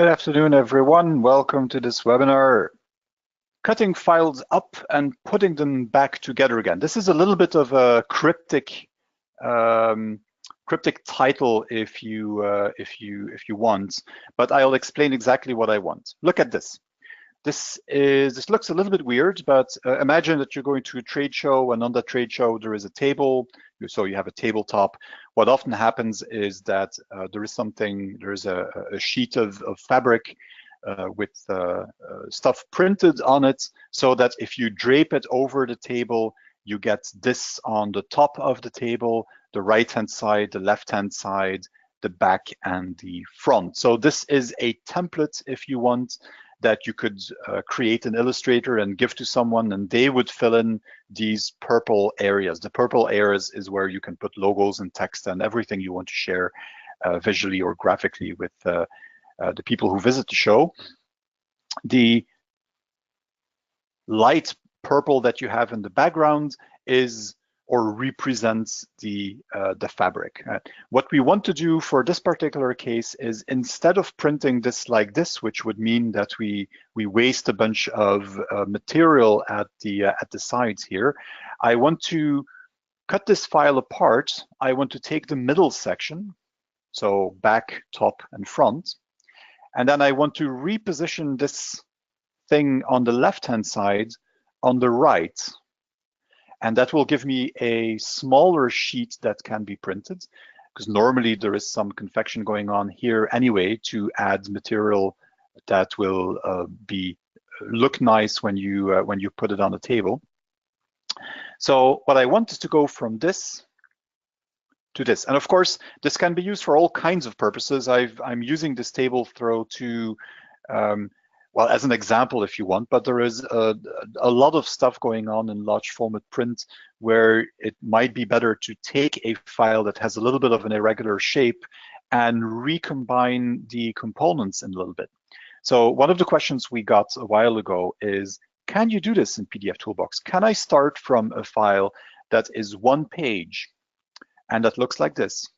Good afternoon, everyone. Welcome to this webinar, cutting files up and putting them back together again. This is a little bit of a cryptic title if you want, but I'll explain exactly what I want. Look at this. This looks a little bit weird, but imagine that you're going to a trade show, and on that trade show there is a table. So you have a tabletop. What often happens is that there's a sheet of fabric with stuff printed on it, so that if you drape it over the table, you get this on the top of the table, the right-hand side, the left-hand side, the back, and the front. So this is a template, if you want, that you could create in Illustrator and give to someone, and they would fill in these purple areas. The purple areas is where you can put logos and text and everything you want to share visually or graphically with the people who visit the show. The light purple that you have in the background is or represents the fabric. What we want to do for this particular case is, instead of printing this like this, which would mean that we waste a bunch of material at the sides here, I want to cut this file apart. I want to take the middle section, so back, top, and front, and then I want to reposition this thing on the left-hand side on the right. And that will give me a smaller sheet that can be printed, because normally there is some confection going on here anyway to add material that will look nice when you put it on the table. So what I want is to go from this to this, and of course this can be used for all kinds of purposes. I'm using this table throw to well, as an example, if you want, but there is a lot of stuff going on in large format print where it might be better to take a file that has a little bit of an irregular shape and recombine the components in a little bit. So one of the questions we got a while ago is, can you do this in pdfToolbox? Can I start from a file that is one page and that looks like this,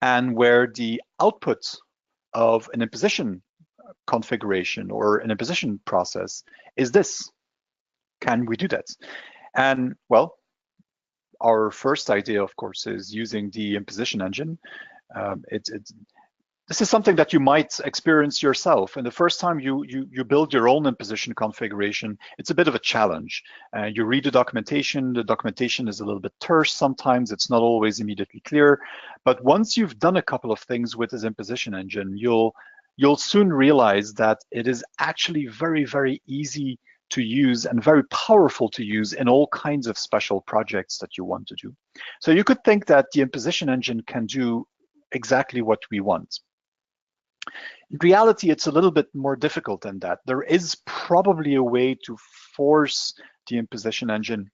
and where the output of an imposition configuration or an imposition process is this? Can we do that? And well, our first idea, of course, is using the imposition engine. This is something that you might experience yourself. And the first time you build your own imposition configuration, it's a bit of a challenge. You read the documentation is a little bit terse sometimes, it's not always immediately clear. But once you've done a couple of things with this imposition engine, you'll soon realize that it is actually very, very easy to use and very powerful to use in all kinds of special projects that you want to do. So you could think that the imposition engine can do exactly what we want. In reality, it's a little bit more difficult than that. There is probably a way to force the imposition engine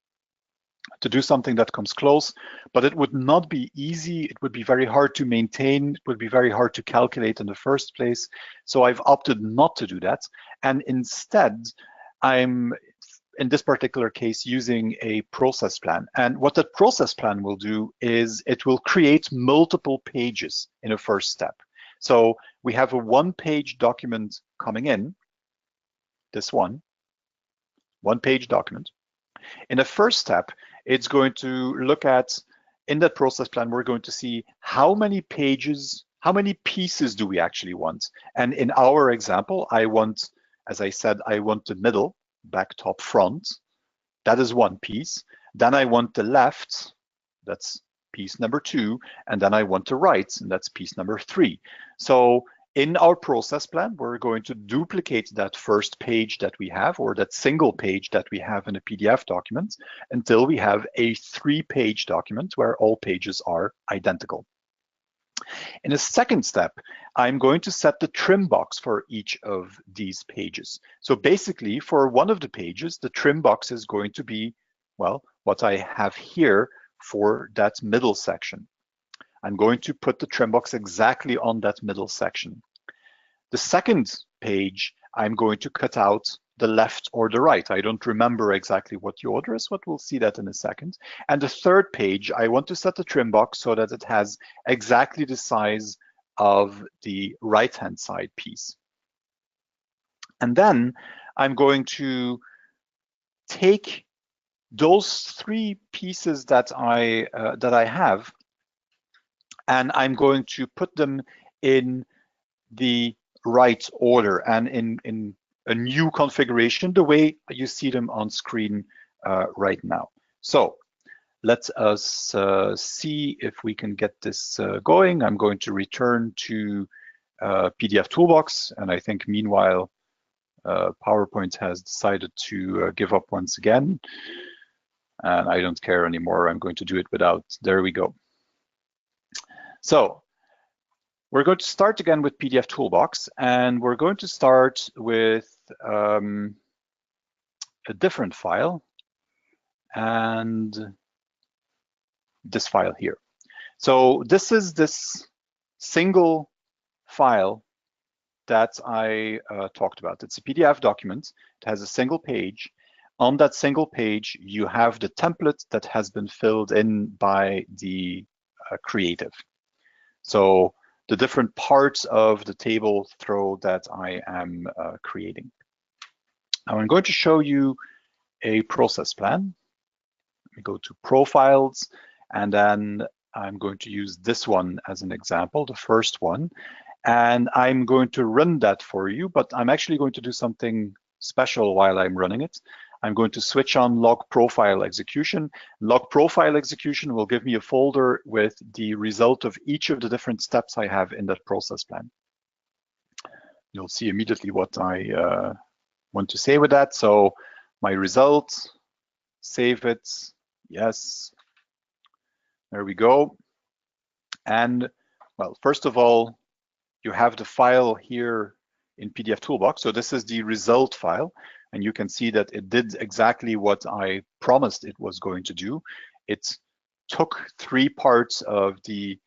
to do something that comes close, but it would not be easy. It would be very hard to maintain. It would be very hard to calculate in the first place. So I've opted not to do that. And instead, I'm, in this particular case, using a process plan. And what that process plan will do is it will create multiple pages in a first step. So we have a one-page document coming in, this one-page document. In the first step, it's going to look at, in that process plan, we're going to see how many pages, how many pieces do we actually want? And in our example, I want, as I said, I want the middle, back, top, front. That is one piece. Then I want the left, that's piece number 2. And then I want the right, and that's piece number 3. So in our process plan, we're going to duplicate that first page that we have, or that single page that we have in a PDF document, until we have a 3-page document where all pages are identical. In a second step, I'm going to set the trim box for each of these pages. So basically, for one of the pages, the trim box is going to be, well, what I have here for that middle section. I'm going to put the trim box exactly on that middle section. The second page, I'm going to cut out the left or the right. I don't remember exactly what the order is, but we'll see that in a second. And the third page, I want to set the trim box so that it has exactly the size of the right-hand side piece. And then I'm going to take those three pieces that I have, and I'm going to put them in the right order and in a new configuration, the way you see them on screen right now. So let us see if we can get this going. I'm going to return to pdfToolbox, and I think meanwhile PowerPoint has decided to give up once again, and I don't care anymore. I'm going to do it without. There we go. So we're going to start again with pdfToolbox, and we're going to start with a different file, and this file here. So this is this single file that I talked about. It's a PDF document. It has a single page. On that single page, you have the template that has been filled in by the creative. So the different parts of the table throw that I am creating. Now I'm going to show you a process plan. Let me go to Profiles, and then I'm going to use this one as an example, the first one, and I'm going to run that for you, but I'm actually going to do something special while I'm running it. I'm going to switch on log profile execution. Log profile execution will give me a folder with the result of each of the different steps I have in that process plan. You'll see immediately what I want to say with that. So my result, save it, yes, there we go. And well, first of all, you have the file here in pdfToolbox. So this is the result file. And you can see that it did exactly what I promised it was going to do. It took three parts of the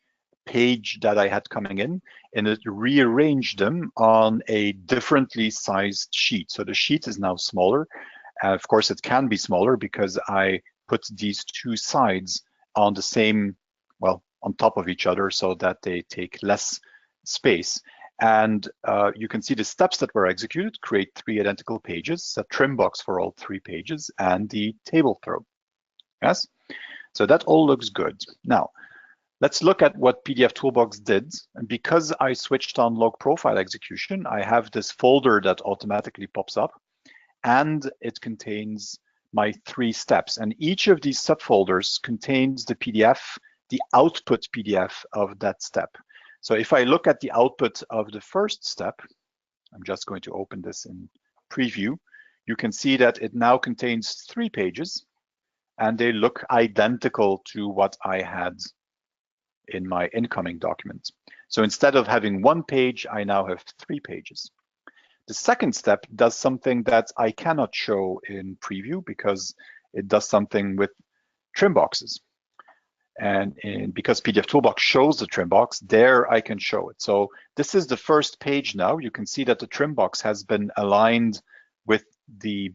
page that I had coming in, and it rearranged them on a differently sized sheet. So the sheet is now smaller. Of course, it can be smaller because I put these two sides on the same, well, on top of each other so that they take less space. And you can see the steps that were executed: create three identical pages, a trim box for all three pages, and the table throw. Yes, so that all looks good. Now, let's look at what pdfToolbox did. And because I switched on log profile execution, I have this folder that automatically pops up, and it contains my three steps. And each of these subfolders contains the PDF, the output PDF of that step. So if I look at the output of the first step, I'm just going to open this in preview, you can see that it now contains three pages, and they look identical to what I had in my incoming document. So instead of having one page, I now have three pages. The second step does something that I cannot show in preview because it does something with trim boxes. And because pdfToolbox shows the trim box, there I can show it. So this is the first page now. You can see that the trim box has been aligned with the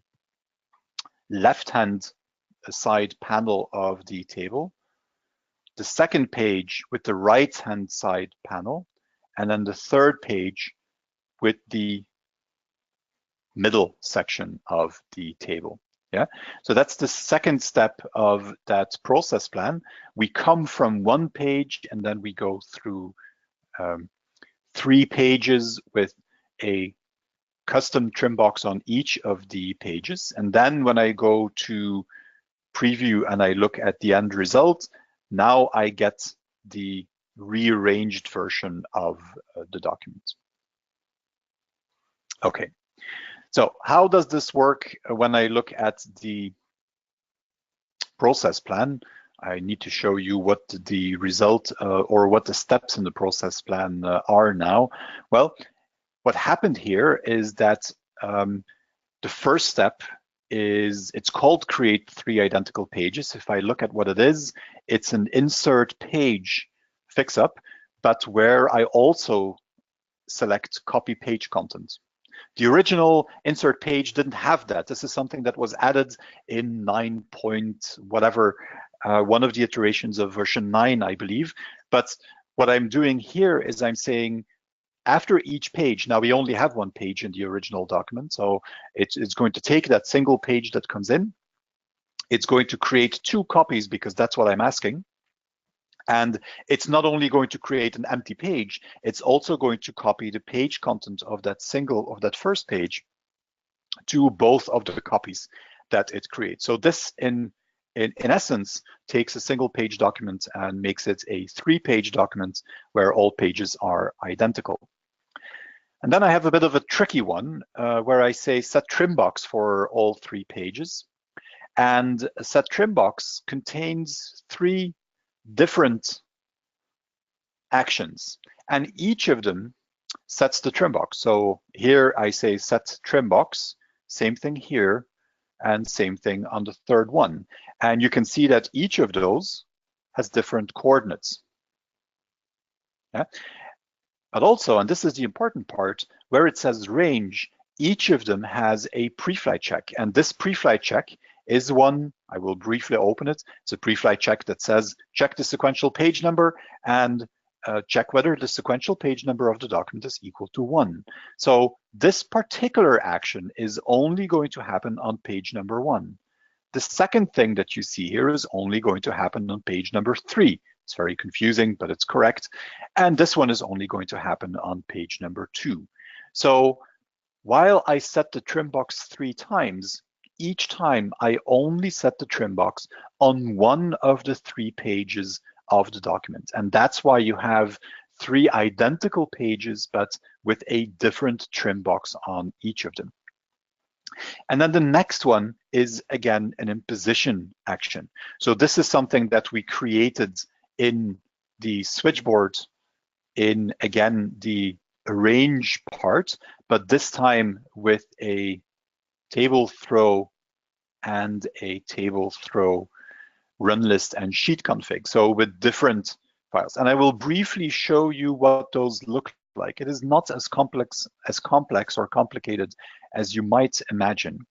left-hand side panel of the table, the second page with the right-hand side panel, and then the third page with the middle section of the table. Yeah, so that's the second step of that process plan. We come from one page and then we go through three pages with a custom trim box on each of the pages. And then when I go to preview and I look at the end result, now I get the rearranged version of the document. Okay. So how does this work when I look at the process plan? I need to show you what the result or what the steps in the process plan are now. Well, what happened here is that the first step is, it's called create three identical pages. If I look at what it is, it's an insert page fix-up, but where I also select copy page content. The original insert page didn't have that. This is something that was added in 9 point whatever, one of the iterations of version 9, I believe. But what I'm doing here is I'm saying after each page, now we only have one page in the original document, so it's going to take that single page that comes in. It's going to create 2 copies because that's what I'm asking. And it's not only going to create an empty page, it's also going to copy the page content of that first page to both of the copies that it creates. So this in essence takes a single page document and makes it a 3-page document where all pages are identical. And then I have a bit of a tricky one where I say set trim box for all 3 pages. And set trim box contains 3 different actions, and each of them sets the trim box. So here I say set trim box, same thing here, and same thing on the third one. And you can see that each of those has different coordinates. Yeah? But also, and this is the important part, where it says range, each of them has a pre-flight check. And this pre-flight check is one, I will briefly open it. It's a pre-flight check that says, check the sequential page number and check whether the sequential page number of the document is equal to 1. So this particular action is only going to happen on page number 1. The second thing that you see here is only going to happen on page number 3. It's very confusing, but it's correct. And this one is only going to happen on page number 2. So while I set the trim box 3 times, each time I only set the trim box on one of the 3 pages of the document. And that's why you have 3 identical pages, but with a different trim box on each of them. And then the next one is, again, an imposition action. So this is something that we created in the switchboard in, again, the arrange part, but this time with a table throw and a table throw run list and sheet config, so with different files. And I will briefly show you what those look like. It is not as complex or complicated as you might imagine.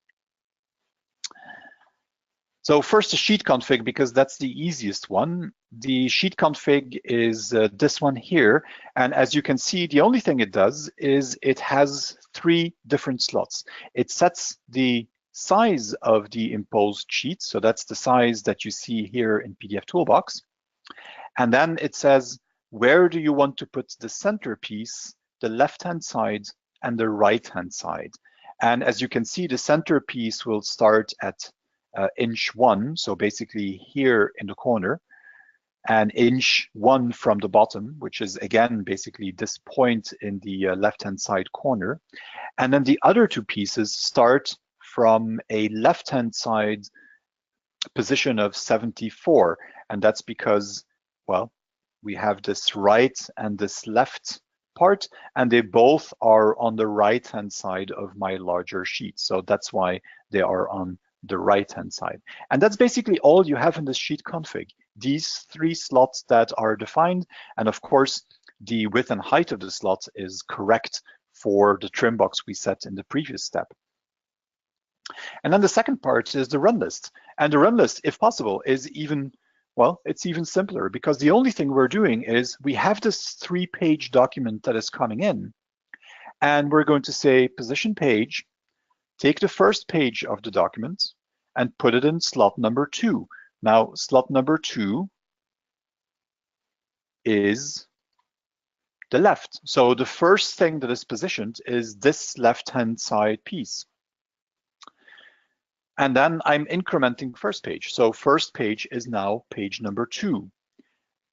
So first the sheet config, because that's the easiest one. The sheet config is this one here. And as you can see, the only thing it does is it has 3 different slots. It sets the size of the imposed sheet. So that's the size that you see here in pdfToolbox. And then it says, where do you want to put the centerpiece, the left-hand side and the right-hand side? And as you can see, the centerpiece will start at inch 1, so basically here in the corner, and inch 1 from the bottom, which is again basically this point in the left-hand side corner. And then the other 2 pieces start from a left-hand side position of 74, and that's because, well, we have this right and this left part, and they both are on the right-hand side of my larger sheet. So that's why they are on the right-hand side. And that's basically all you have in this sheet config. These 3 slots that are defined, and of course, the width and height of the slots is correct for the trim box we set in the previous step. And then the second part is the run list. And the run list, if possible, is even, well, it's even simpler, because the only thing we're doing is we have this 3-page document that is coming in, and we're going to say position page, take the first page of the document and put it in slot number 2. Now, slot number 2 is the left. So the first thing that is positioned is this left-hand side piece. And then I'm incrementing first page. So first page is now page number 2.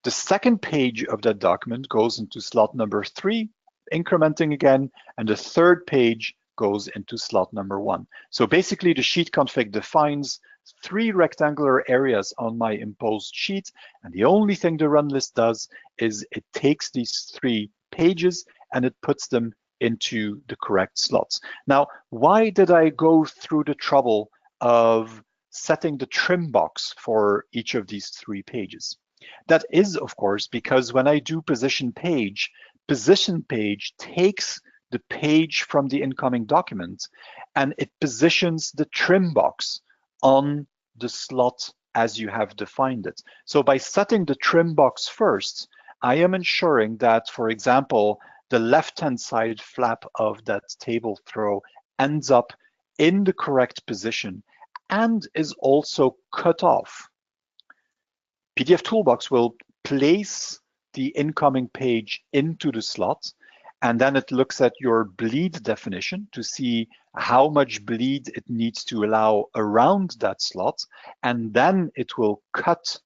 The second page of that document goes into slot number 3, incrementing again, and the third page goes into slot number 1. So basically the sheet config defines 3 rectangular areas on my imposed sheet, and the only thing the run list does is it takes these 3 pages and it puts them into the correct slots. Now, why did I go through the trouble of setting the trim box for each of these 3 pages? That is, of course, because when I do position page takes the page from the incoming document and it positions the trim box on the slot as you have defined it. So by setting the trim box first, I am ensuring that, for example, the left-hand side flap of that table throw ends up in the correct position and is also cut off. pdfToolbox will place the incoming page into the slot, and then it looks at your bleed definition to see how much bleed it needs to allow around that slot, and then it will cut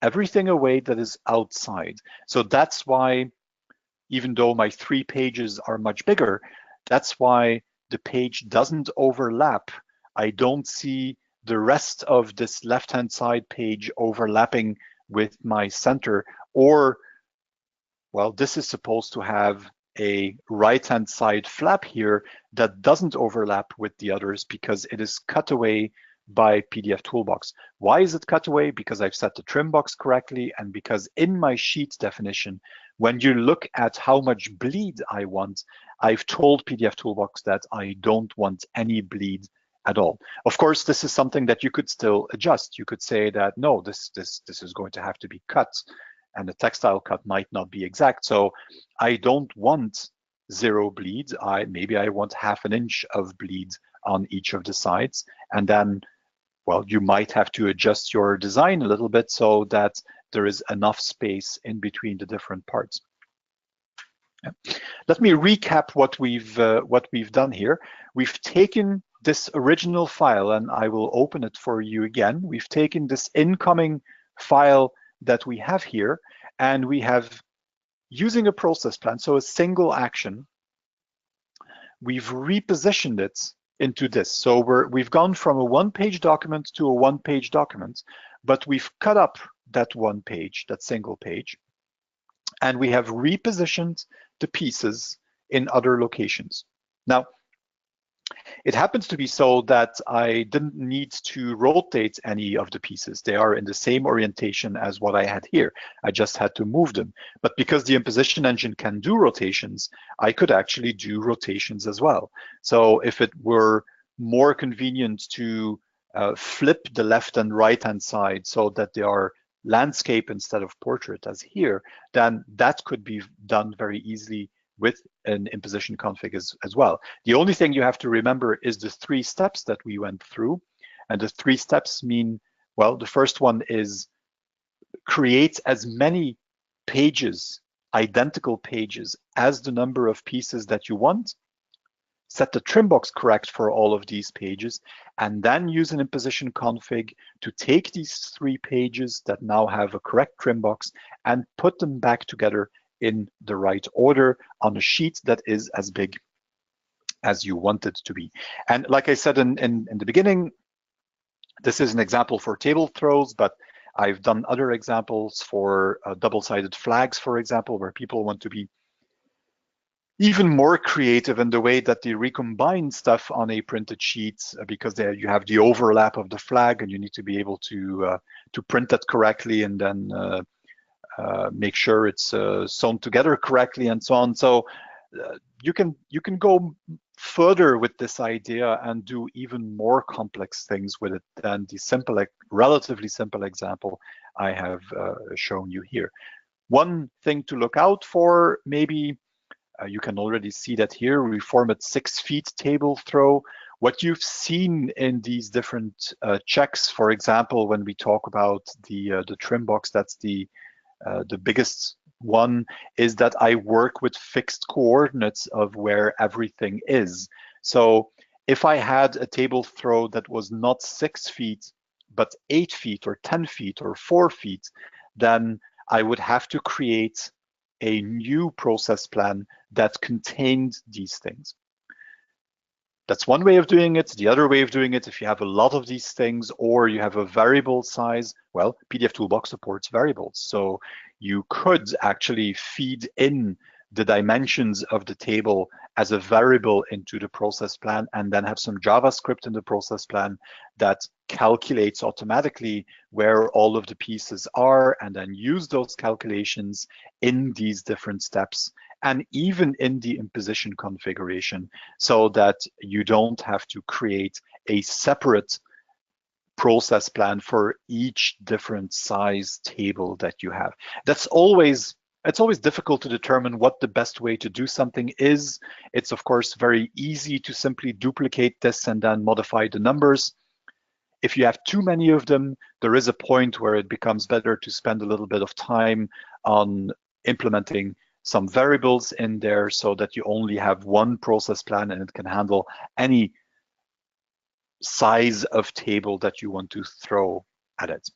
everything away that is outside. So that's why, even though my 3 pages are much bigger, that's why the page doesn't overlap. I don't see the rest of this left-hand side page overlapping with my center, or, well, this is supposed to have a right-hand side flap here that doesn't overlap with the others because it is cut away by pdfToolbox. Why is it cut away? Because I've set the trim box correctly, and because in my sheet definition, when you look at how much bleed I want, I've told pdfToolbox that I don't want any bleed at all. Of course, this is something that you could still adjust. You could say that, no, this is going to have to be cut, and the textile cut might not be exact. So I don't want 0 bleed. Maybe I want ½ an inch of bleed on each of the sides. And then, well, you might have to adjust your design a little bit so that there is enough space in between the different parts. Yeah. Let me recap what we've done here. We've taken this original file, and I will open it for you again. We've taken this incoming file that we have here, and we have, using a process plan, so a single action, we've repositioned it into this. So we've gone from a 1-page document to a 1-page document, but we've cut up that 1 page, that single page, and we have repositioned the pieces in other locations. Now, it happens to be so that I didn't need to rotate any of the pieces. They are in the same orientation as what I had here. I just had to move them. But because the imposition engine can do rotations, I could actually do rotations as well. So if it were more convenient to flip the left and right hand side so that they are landscape instead of portrait as here, then that could be done very easily with an imposition config as well. The only thing you have to remember is the 3 steps that we went through. And the 3 steps mean, well, the first one is create as many pages, identical pages, as the number of pieces that you want. Set the trim box correct for all of these pages, and then use an imposition config to take these 3 pages that now have a correct trim box and put them back together in the right order on a sheet that is as big as you want it to be. And like I said in the beginning, this is an example for table throws, but I've done other examples for double-sided flags, for example, where people want to be even more creative in the way that they recombine stuff on a printed sheet, because you have the overlap of the flag and you need to be able to print that correctly and then make sure it's sewn together correctly and so on. So you can go further with this idea and do even more complex things with it than the relatively simple example I have shown you here. One thing to look out for, maybe you can already see that here, we format 6 feet table throw. What you've seen in these different checks, for example, when we talk about the trim box, that's the biggest one, is that I work with fixed coordinates of where everything is. So if I had a table throw that was not 6 feet, but 8 feet or 10 feet or 4 feet, then I would have to create a new process plan that contained these things. That's one way of doing it. The other way of doing it, if you have a lot of these things or you have a variable size, well, pdfToolbox supports variables. So you could actually feed in the dimensions of the table as a variable into the process plan and then have some JavaScript in the process plan that calculates automatically where all of the pieces are, and then use those calculations in these different steps and even in the imposition configuration, so that you don't have to create a separate process plan for each different size table that you have. That's always It's always difficult to determine what the best way to do something is. It's of course very easy to simply duplicate this and then modify the numbers. If you have too many of them, there is a point where it becomes better to spend a little bit of time on implementing some variables in there so that you only have one process plan and it can handle any size of table that you want to throw at it.